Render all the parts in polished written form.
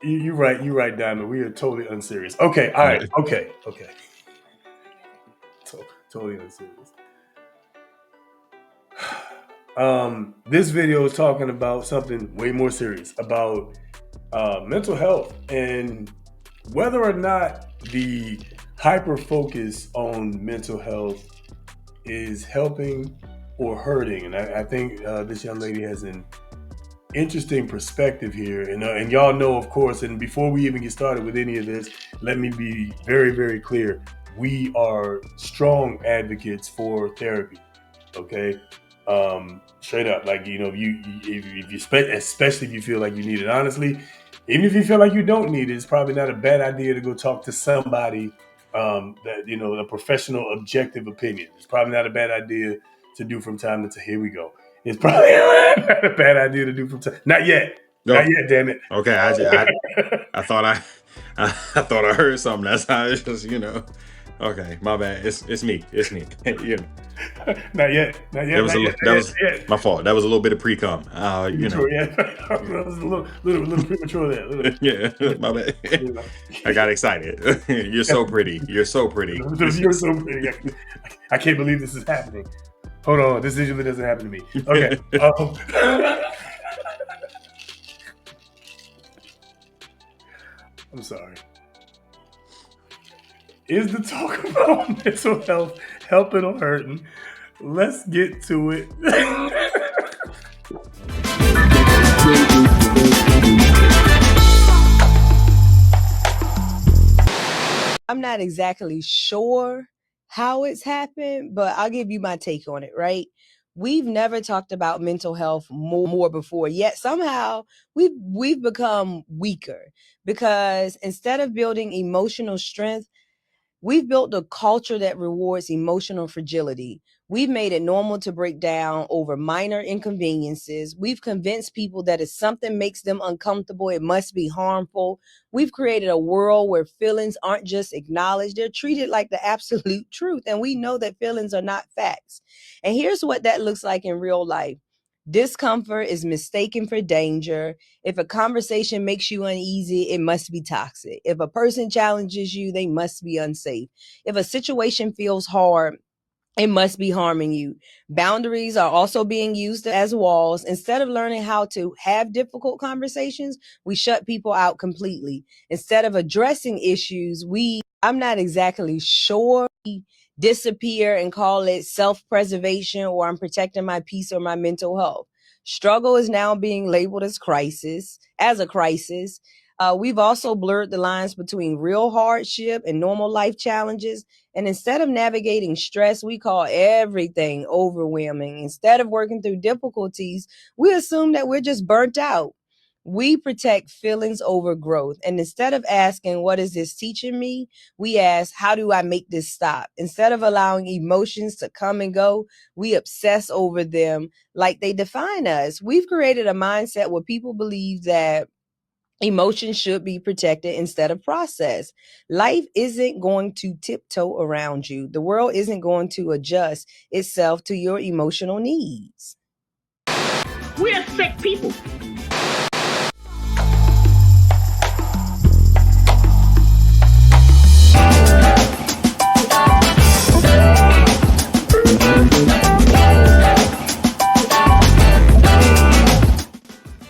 You're right, Diamond. We are totally unserious. Okay, all right, okay. Totally unserious. This video is talking about something way more serious about mental health and whether or not the hyper focus on mental health is helping or hurting. And I think this young lady has an interesting perspective here. And y'all know, of course, and before we even get started with any of this, let me be very, very clear. We are strong advocates for therapy. Okay. Straight up, like, you know, if you especially if you feel like you need it, honestly, even if you feel like you don't need it, it's probably not a bad idea to go talk to somebody that, you know, a professional objective opinion. It's probably not a bad idea to do from time to time. Here we go. It's probably not a bad idea to do from time. Not yet. No. Not yet. Damn it. Okay, I thought I thought I heard something. That's how it's just, you know. Okay, my bad. It's me. You know. Not yet. That was my fault. That was a little bit of pre-cum. You know. Yeah. That was a little premature there. Yeah, my bad. You know. I got excited. You're so pretty. You're so pretty. You're so pretty. I can't believe this is happening. Hold on. This usually doesn't happen to me. Okay. I'm sorry. Is the talk about mental health helping or hurting? Let's get to it. I'm not exactly sure how it's happened, but I'll give you my take on it, right? We've never talked about mental health more before, yet somehow we've become weaker because instead of building emotional strength, we've built a culture that rewards emotional fragility. We've made it normal to break down over minor inconveniences. We've convinced people that if something makes them uncomfortable, it must be harmful. We've created a world where feelings aren't just acknowledged, they're treated like the absolute truth. And we know that feelings are not facts. And here's what that looks like in real life. Discomfort is mistaken for danger. If a conversation makes you uneasy, it must be toxic. If a person challenges you, they must be unsafe. If a situation feels hard, it must be harming you. Boundaries are also being used as walls. Instead of learning how to have difficult conversations, we shut people out completely. Instead of addressing issues, I'm not exactly sure, disappear and call it self-preservation or I'm protecting my peace or my mental health. Struggle is now being labeled as a crisis. We've also blurred the lines between real hardship and normal life challenges. And instead of navigating stress, we call everything overwhelming. Instead of working through difficulties, we assume that we're just burnt out. We protect feelings over growth. And instead of asking, what is this teaching me? We ask, how do I make this stop? Instead of allowing emotions to come and go, we obsess over them like they define us. We've created a mindset where people believe that emotions should be protected instead of processed. Life isn't going to tiptoe around you. The world isn't going to adjust itself to your emotional needs. We're sick people.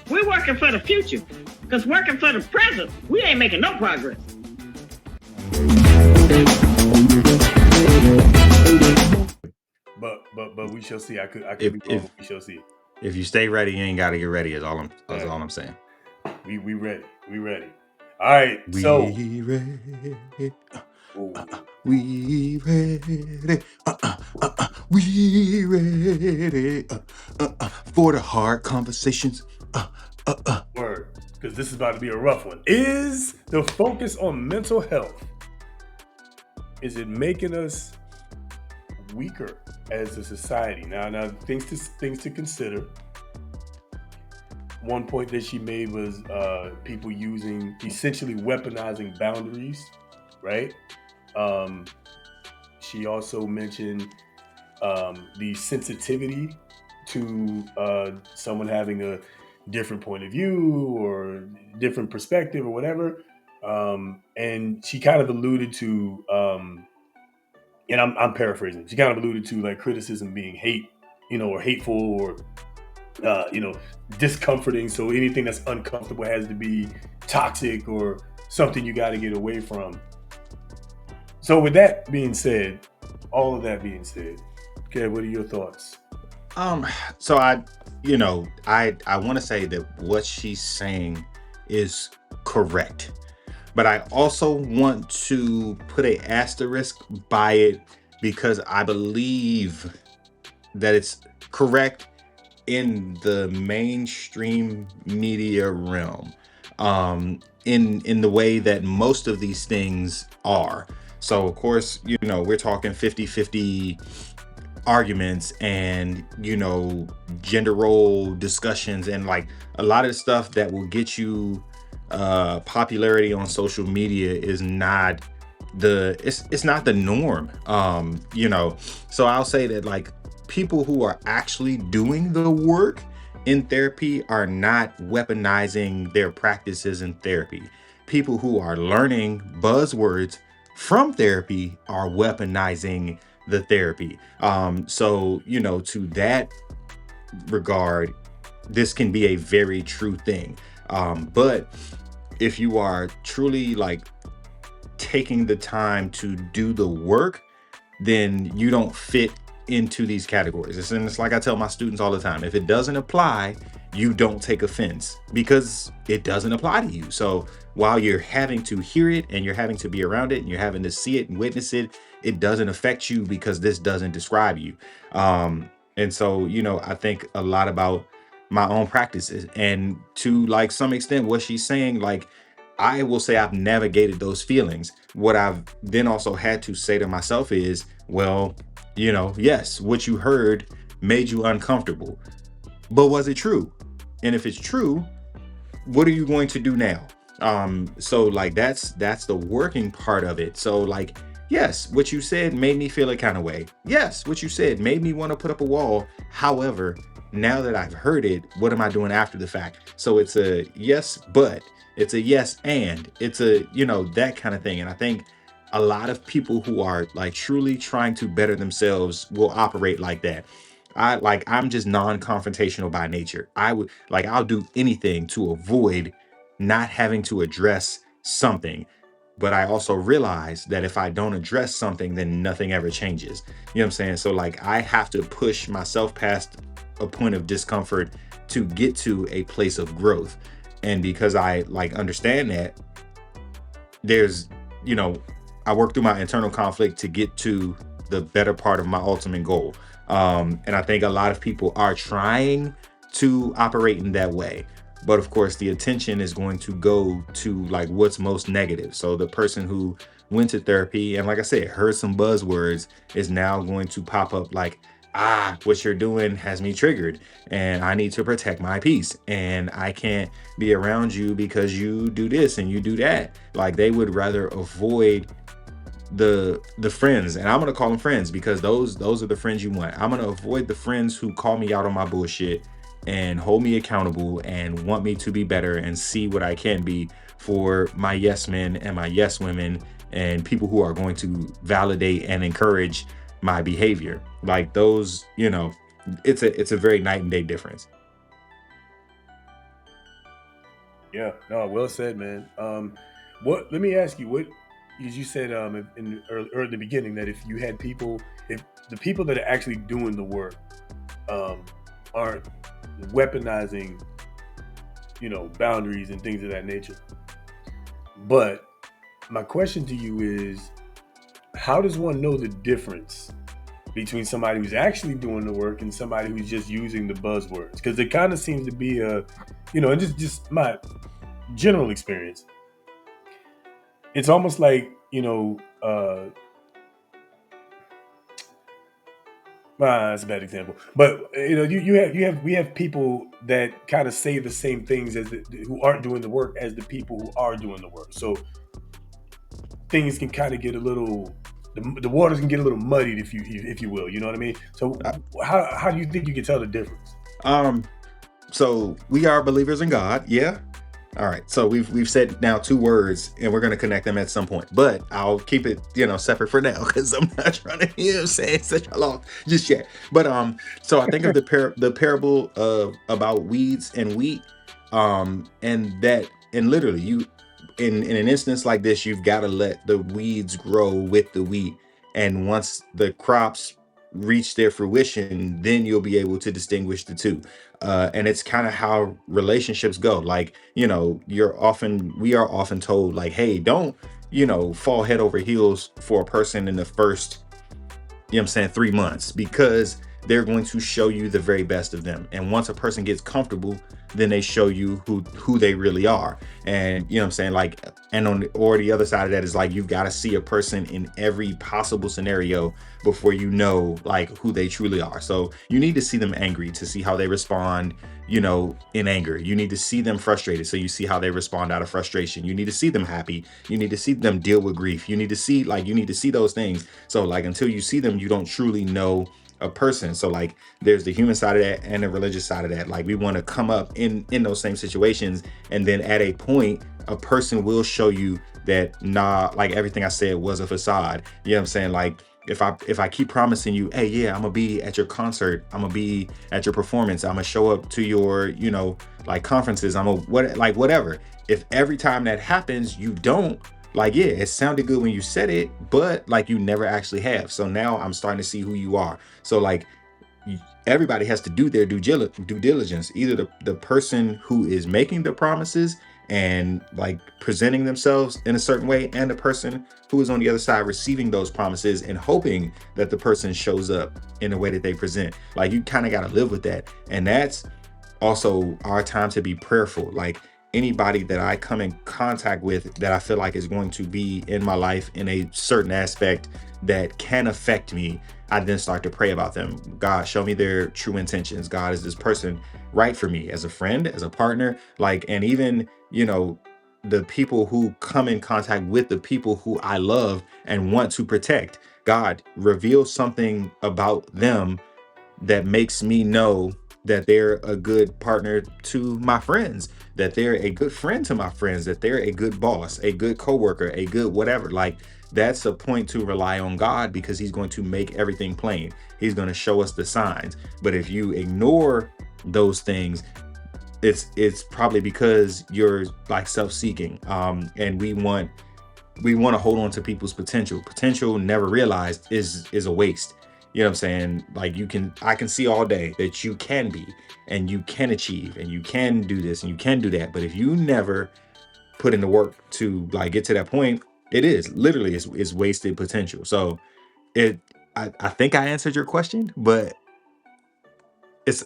We're working for the future, because working for the present, we ain't making no progress. But we shall see. I could If be wrong. We shall see. if you stay ready, you ain't gotta get ready. Is all I'm saying. We ready. We ready. All right. So We ready. We ready. We ready for the hard conversations. word, because this is about to be a rough one. Is the focus on mental health, is it making us weaker as a society? Now things to consider. One point that she made was people essentially weaponizing boundaries, right? She also mentioned the sensitivity to someone having a different point of view or different perspective or whatever. And she kind of alluded to, and I'm paraphrasing. She kind of alluded to like criticism being hate, or hateful or discomforting. So anything that's uncomfortable has to be toxic or something you got to get away from. So with that being said, all of that being said, okay, what are your thoughts? So I want to say that what she's saying is correct, but I also want to put a asterisk by it because I believe that it's correct in the mainstream media realm, in the way that most of these things are. So of course, we're talking 50-50 arguments and gender role discussions and like a lot of the stuff that will get you popularity on social media is not it's not the norm. So I'll say that like people who are actually doing the work in therapy are not weaponizing their practices in therapy. People who are learning buzzwords from therapy are weaponizing the therapy. So, to that regard, this can be a very true thing. But if you are truly like taking the time to do the work, then you don't fit into these categories. It's like I tell my students all the time, if it doesn't apply, you don't take offense because it doesn't apply to you. So while you're having to hear it and you're having to be around it and you're having to see it and witness it, it doesn't affect you because this doesn't describe you. And so, I think a lot about my own practices and to like some extent what she's saying, like I will say I've navigated those feelings. What I've then also had to say to myself is, well, yes, what you heard made you uncomfortable, but was it true? And if it's true, what are you going to do now? So like that's the working part of it. So like, yes, what you said made me feel a kind of way. Yes, what you said made me want to put up a wall. However, now that I've heard it, what am I doing after the fact? So it's a yes, but it's a yes, and it's a, that kind of thing. And I think a lot of people who are like truly trying to better themselves will operate like that. I'm just non-confrontational by nature. I'll do anything to avoid not having to address something. But I also realize that if I don't address something, then nothing ever changes. You know what I'm saying? So like I have to push myself past a point of discomfort to get to a place of growth. And because I like understand that there's, I work through my internal conflict to get to the better part of my ultimate goal. And I think a lot of people are trying to operate in that way. But of course, the attention is going to go to like what's most negative. So the person who went to therapy and like I said, heard some buzzwords is now going to pop up like, what you're doing has me triggered and I need to protect my peace and I can't be around you because you do this and you do that. Like they would rather avoid the friends, and I'm gonna call them friends because those are the friends you want. I'm gonna avoid the friends who call me out on my bullshit and hold me accountable and want me to be better and see what I can be for my yes men and my yes women and people who are going to validate and encourage my behavior. Like those, it's a very night and day difference. Yeah, no, well said, man. What? Let me ask you, what? Because you said in the beginning that if you had people, if the people that are actually doing the work aren't weaponizing, boundaries and things of that nature. But my question to you is, how does one know the difference between somebody who's actually doing the work and somebody who's just using the buzzwords? Because it kind of seems to be and just my general experience, it's almost like that's a bad example, but we have people that kind of say the same things as who aren't doing the work as the people who are doing the work. So things can kind of get a little the waters can get a little muddied, if you will. You know what I mean? So how do you think you can tell the difference? So we are believers in God, yeah. All right, so we've said now 2 words, and we're going to connect them at some point. But I'll keep it, separate for now, because I'm not trying to say such a long just yet. But so I think of the parable of about weeds and wheat, and literally you in an instance like this, you've got to let the weeds grow with the wheat, and once the crops reach their fruition, then you'll be able to distinguish the two. And it's kind of how relationships go. Like, we are often told, like, hey, don't, fall head over heels for a person in the first, 3 months, because they're going to show you the very best of them. And once a person gets comfortable, then they show you who they really are. And like, and or the other side of that is like, you've got to see a person in every possible scenario before you know like who they truly are. So you need to see them angry to see how they respond, in anger. You need to see them frustrated, so you see how they respond out of frustration. You need to see them happy. You need to see them deal with grief. You need to see those things. So like, until you see them, you don't truly know a person. So like, there's the human side of that and the religious side of that. Like, we want to come up in those same situations, and then at a point, a person will show you that, nah, like, everything I said was a facade. You know what I'm saying? Like, if I keep promising you, hey, yeah, I'm gonna be at your concert, I'm gonna be at your performance, I'm gonna show up to your, like, conferences, whatever. If every time that happens, you don't, like, yeah, it sounded good when you said it, but like, you never actually have. So now I'm starting to see who you are. So like, everybody has to do their due diligence. Either the person who is making the promises and like presenting themselves in a certain way, and the person who is on the other side receiving those promises and hoping that the person shows up in the way that they present. Like, you kind of got to live with that. And that's also our time to be prayerful. Like, anybody that I come in contact with that I feel like is going to be in my life in a certain aspect that can affect me, I then start to pray about them. God, show me their true intentions. God, is this person right for me as a friend, as a partner? Like, and even, the people who come in contact with the people who I love and want to protect. God, reveal something about them that makes me know that they're a good partner to my friends, that they're a good friend to my friends, that they're a good boss, a good coworker, a good whatever. Like, that's a point to rely on God, because he's going to make everything plain. He's going to show us the signs. But if you ignore those things, it's probably because you're like self-seeking. And we want to hold on to people's potential never realized is a waste. You know what I'm saying? Like, I can see all day that you can be, and you can achieve, and you can do this, and you can do that. But if you never put in the work to like get to that point, it is literally is wasted potential. So I think I answered your question, but it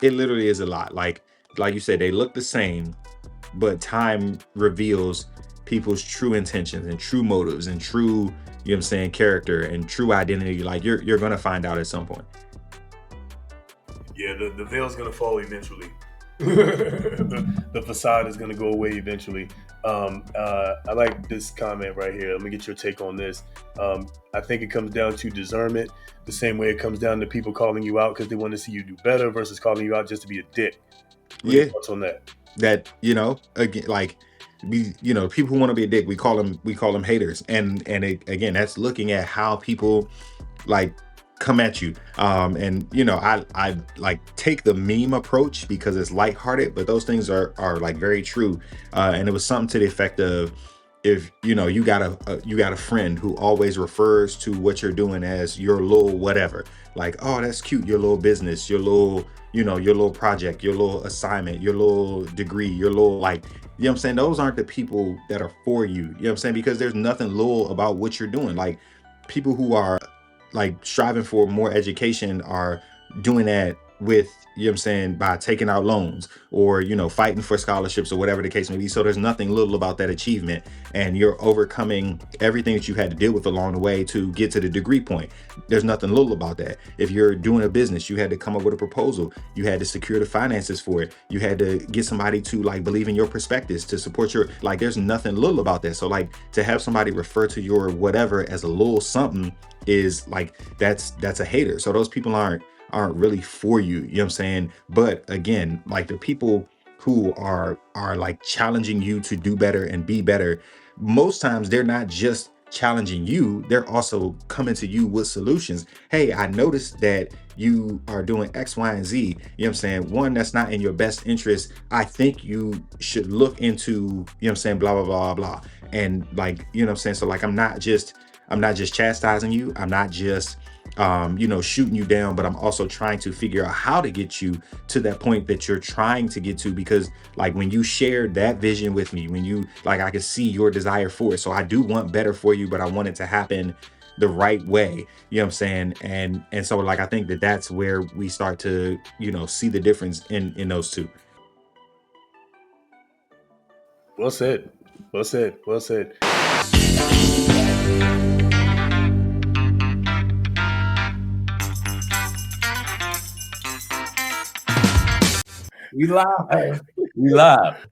literally is a lot. Like you said, they look the same, but time reveals people's true intentions and true motives and true, character and true identity. Like, you're gonna find out at some point. Yeah, the veil's gonna fall eventually. the facade is gonna go away eventually. I like this comment right here. Let me get your take on this. I think it comes down to discernment, the same way it comes down to people calling you out because they want to see you do better versus calling you out just to be a dick. What are your thoughts on that? That, again, like, people who want to be a dick, we call them haters. And again, that's looking at how people like come at you. And I like take the meme approach because it's lighthearted, but those things are like very true. And it was something to the effect of, if you got a friend who always refers to what you're doing as your little whatever, like, oh, that's cute, your little business, your little your little project, your little assignment, your little degree, your little, like, what I'm saying, those aren't the people that are for you. You know what I'm saying? Because there's nothing little about what you're doing. Like, people who are like striving for more education are doing that with, you know what I'm saying, by taking out loans or, fighting for scholarships or whatever the case may be. So there's nothing little about that achievement, and you're overcoming everything that you had to deal with along the way to get to the degree point. There's nothing little about that. If you're doing a business, you had to come up with a proposal, you had to secure the finances for it, you had to get somebody to like believe in your prospectus to support your, like, there's nothing little about that. So like, to have somebody refer to your whatever as a little something is like, that's a hater. So those people aren't really for you, you know what I'm saying? But again, like, the people who are like challenging you to do better and be better, most times they're not just challenging you, they're also coming to you with solutions. Hey, I noticed that you are doing X, Y, and Z, you know what I'm saying? One, that's not in your best interest. I think you should look into, you know what I'm saying, blah, blah, blah, blah. And like, you know what I'm saying? So like, I'm not just chastising you. I'm not just shooting you down, but I'm also trying to figure out how to get you to that point that you're trying to get to. Because like, when you shared that vision with me, when you, like, I could see your desire for it. So I do want better for you, but I want it to happen the right way, you know what I'm saying? And so like, I think that that's where we start to, see the difference in those two. Well said. Well said. Well said. We live. We live.